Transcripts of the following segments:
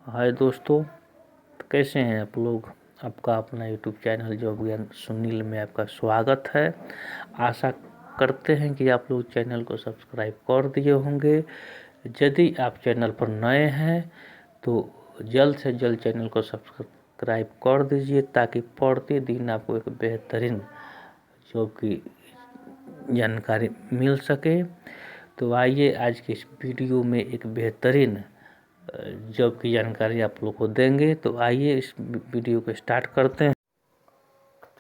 हाय दोस्तों, तो कैसे हैं आप लोग। आपका अपना यूट्यूब चैनल जॉब ज्ञान सुनील में आपका स्वागत है। आशा करते हैं कि आप लोग चैनल को सब्सक्राइब कर दिए होंगे। यदि आप चैनल पर नए हैं तो जल्द से जल्द चैनल को सब्सक्राइब कर दीजिए ताकि प्रतिदिन आपको एक बेहतरीन जॉब की जानकारी मिल सके। तो आइए आज की इस वीडियो में एक बेहतरीन जॉब की जानकारी आप लोग को देंगे। तो आइए इस वीडियो को स्टार्ट करते हैं।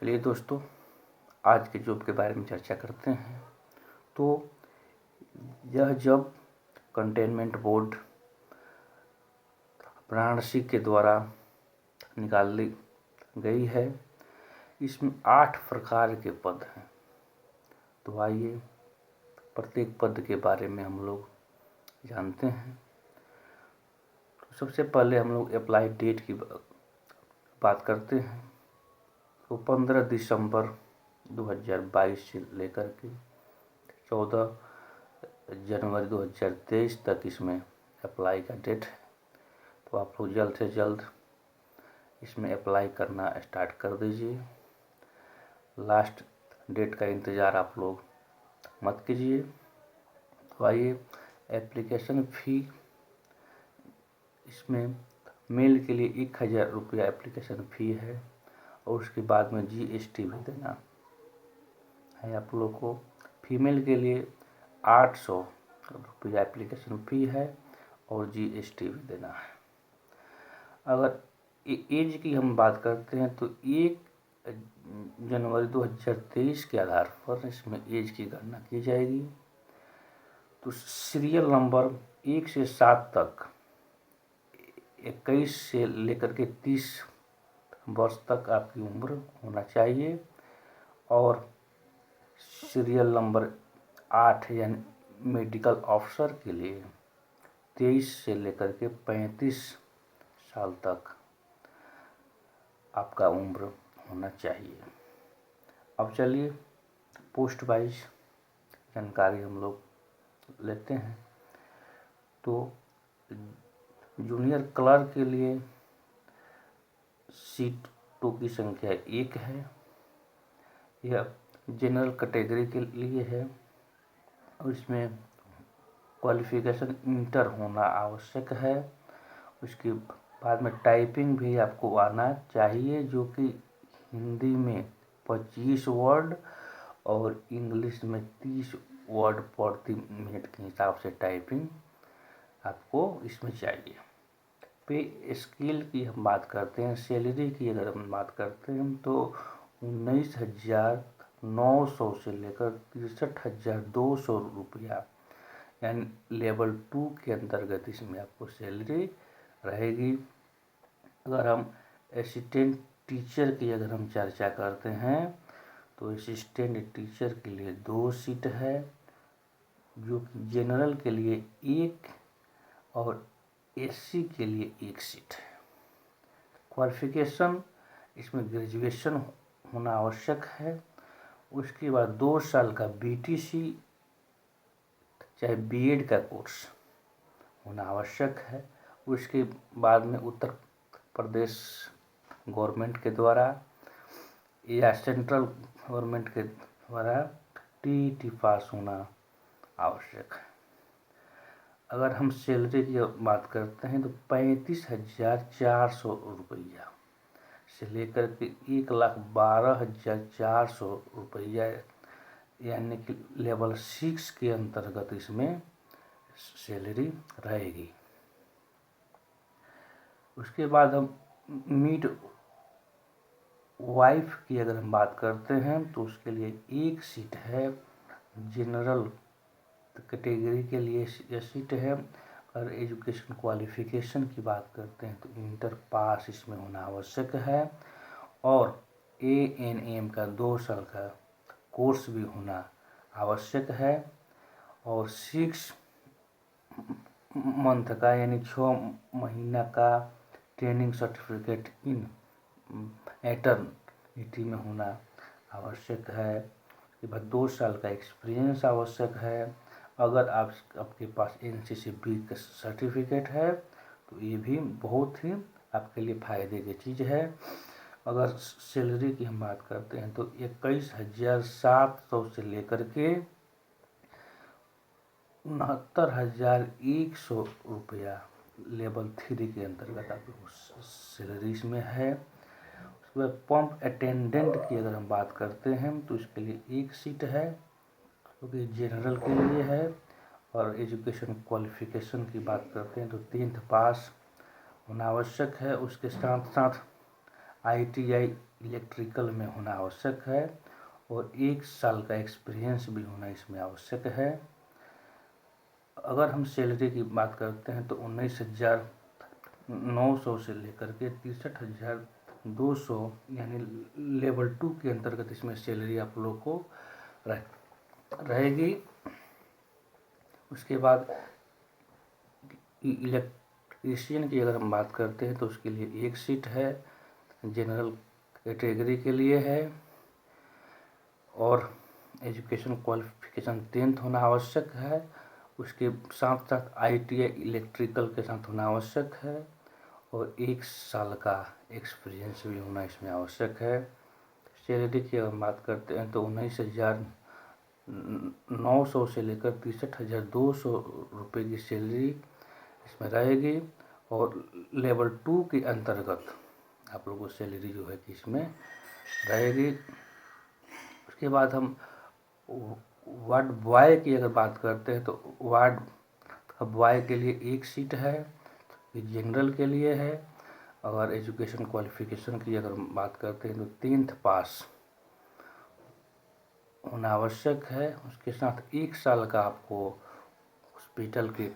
चलिए दोस्तों, आज के जॉब के बारे में चर्चा करते हैं। तो यह जॉब कंटेनमेंट बोर्ड वाराणसी के द्वारा निकाली गई है। इसमें 8 प्रकार के पद हैं। तो आइए प्रत्येक पद के बारे में हम लोग जानते हैं। तो सबसे पहले हम लोग अप्लाई डेट की बात करते हैं। तो 15 दिसंबर 2022 से लेकर के 14 जनवरी 2023 तक इसमें अप्लाई का डेट है। तो आप लोग जल्द से जल्द इसमें अप्लाई करना स्टार्ट कर दीजिए। लास्ट डेट का इंतज़ार आप लोग मत कीजिए। तो आइए, एप्लीकेशन फ़ी इसमें मेल के लिए 1000 रुपया एप्लीकेशन फ़ी है और उसके बाद में GST भी देना है आप लोग को। फीमेल के लिए 800 रुपया एप्लीकेशन फ़ी है और GST भी देना है। अगर एज की हम बात करते हैं तो 1 जनवरी 2023 के आधार पर इसमें एज की गणना की जाएगी। तो सीरियल नंबर 1 से 7 तक 21 से लेकर के 30 वर्ष तक आपकी उम्र होना चाहिए और सीरियल नंबर 8 यानी मेडिकल ऑफिसर के लिए 23 से लेकर के 35 साल तक आपका उम्र होना चाहिए। अब चलिए पोस्ट वाइज जानकारी हम लोग लेते हैं। तो जूनियर क्लर्क के लिए सीटों की संख्या 1 है। यह जनरल कैटेगरी के लिए है और इसमें क्वालिफिकेशन इंटर होना आवश्यक है। उसके बाद में टाइपिंग भी आपको आना चाहिए, जो कि हिंदी में 25 वर्ड और इंग्लिश में 30 वर्ड प्रति मिनट के हिसाब से टाइपिंग आपको इसमें चाहिए। पे स्केल की हम बात करते हैं, सैलरी की अगर हम बात करते हैं तो 19,900 से लेकर 63,200 रुपया यानी लेवल 2 के अंतर्गत इसमें आपको सैलरी रहेगी। अगर हम असिस्टेंट टीचर की अगर हम चर्चा करते हैं तो असिस्टेंट टीचर के लिए 2 सीट है, जो कि जनरल के लिए 1 और SC के लिए 1 सीट है। क्वालिफिकेशन इसमें ग्रेजुएशन होना आवश्यक है। उसके बाद 2 साल का BTC चाहे BEd का कोर्स होना आवश्यक है। उसके बाद में उत्तर प्रदेश गवर्नमेंट के द्वारा या सेंट्रल गवर्नमेंट के द्वारा TET पास होना आवश्यक है। अगर हम सैलरी की बात करते हैं तो 35,400 रुपया से लेकर के 1,12,400 रुपया यानी कि लेवल 6 के अंतर्गत इसमें सैलरी रहेगी। उसके बाद हम मिड वाइफ की अगर हम बात करते हैं तो उसके लिए 1 सीट है। जनरल कैटेगरी के लिए यह सीट है। और एजुकेशन क्वालिफिकेशन की बात करते हैं तो इंटर पास इसमें होना आवश्यक है और ANM का 2 साल का कोर्स भी होना आवश्यक है और 6 मंथ का यानी 6 महीना का ट्रेनिंग सर्टिफिकेट इन एटर्निटी में होना आवश्यक है। इसके बाद 2 साल का एक्सपीरियंस आवश्यक है। अगर आपके पास NCCB का सर्टिफिकेट है तो ये भी बहुत ही आपके लिए फ़ायदे की चीज़ है। अगर सैलरी की हम बात करते हैं तो 21,700 से लेकर के 69,100 रुपया लेवल 3 के अंतर्गत आपको सैलरी इसमें है। उसके बाद पंप अटेंडेंट की अगर हम बात करते हैं तो इसके लिए एक सीट है, क्योंकि जनरल के लिए है। और एजुकेशन क्वालिफिकेशन की बात करते हैं तो 10th पास होना आवश्यक है। उसके साथ साथ ITI इलेक्ट्रिकल में होना आवश्यक है और 1 साल का एक्सपीरियंस भी होना इसमें आवश्यक है। अगर हम सैलरी की बात करते हैं तो 19,900 से लेकर के 63,200 यानी लेवल 2 के अंतर्गत इसमें सैलरी आप लोग को रहेगी। उसके बाद इलेक्ट्रीशियन की अगर हम बात करते हैं तो उसके लिए एक सीट है, जनरल कैटेगरी के लिए है। और एजुकेशन क्वालिफिकेशन 10th होना आवश्यक है। उसके साथ साथ ITI इलेक्ट्रिकल के साथ होना आवश्यक है और 1 साल का एक्सपीरियंस भी होना इसमें आवश्यक है। सैलरी की अगर बात करते हैं तो 19,900 से लेकर 63,200 रुपये की सैलरी इसमें रहेगी और लेवल 2 के अंतर्गत आप लोगों को सैलरी जो है कि इसमें रहेगी। उसके बाद हम वार्ड बॉय की अगर बात करते हैं तो वार्ड बॉय के लिए एक सीट है, ये जनरल के लिए है। और एजुकेशन क्वालिफिकेशन की अगर बात करते हैं तो 10th पास होना आवश्यक है। उसके साथ 1 साल का आपको हॉस्पिटल के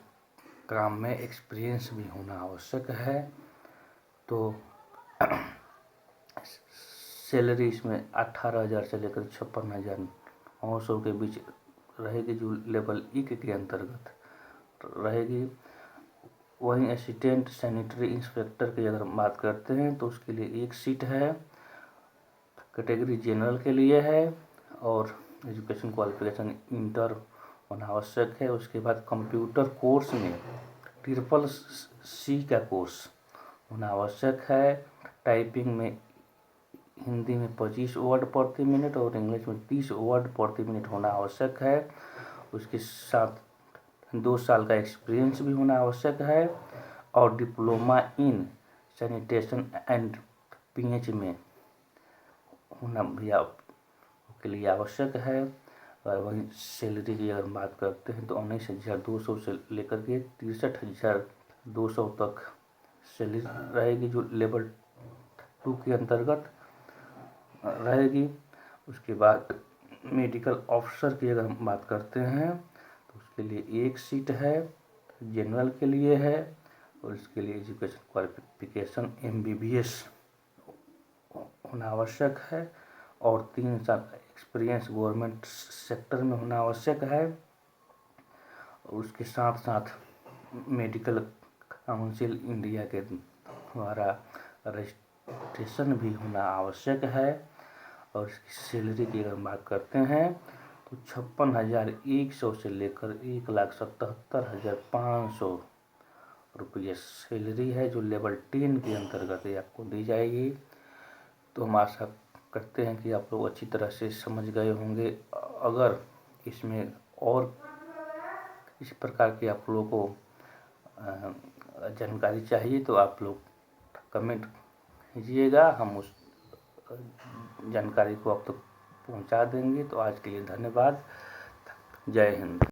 काम में एक्सपीरियंस भी होना आवश्यक है। तो सैलरी इसमें 18,000 से लेकर 56,900 के बीच रहेगी, जो लेवल 1 के अंतर्गत रहेगी। वहीं असिस्टेंट सैनिटरी इंस्पेक्टर की अगर हम बात करते हैं तो उसके लिए एक सीट है, कैटेगरी जनरल के लिए है और एजुकेशन क्वालिफिकेशन इंटर होना आवश्यक है। उसके बाद कंप्यूटर कोर्स में CCC का कोर्स होना आवश्यक है। टाइपिंग में हिंदी में 25 वर्ड प्रति मिनट और इंग्लिश में 30 वर्ड प्रति मिनट होना आवश्यक है। उसके साथ 2 साल का एक्सपीरियंस भी होना आवश्यक है और diploma in sanitation and PH में होना भी आपके लिए आवश्यक है। और वहीं सैलरी की अगर बात करते हैं तो 19,200 से लेकर के 63,200 तक सैलरी रहेगी, जो लेवल 2 के अंतर्गत रहेगी। उसके बाद मेडिकल ऑफिसर की अगर हम बात करते हैं तो उसके लिए एक सीट है, जनरल के लिए है और इसके लिए एजुकेशन क्वालिफिकेशन MBBS होना आवश्यक है और 3 साल एक्सपीरियंस गवर्नमेंट सेक्टर में होना आवश्यक है। और उसके साथ साथ मेडिकल काउंसिल इंडिया के द्वारा रजिस्ट्रेशन भी होना आवश्यक है। और इसकी सैलरी की अगर बात करते हैं तो 56,100 से लेकर 1,77,500 रुपये सैलरी है, जो लेवल 10 के अंतर्गत आपको दी जाएगी। तो हम आशा करते हैं कि आप लोग अच्छी तरह से समझ गए होंगे। अगर इसमें और इस प्रकार की आप लोगों को जानकारी चाहिए तो आप लोग कमेंट कीजिएगा, हम उस जानकारी को आप तक पहुंचा देंगे। तो आज के लिए धन्यवाद। जय हिंद।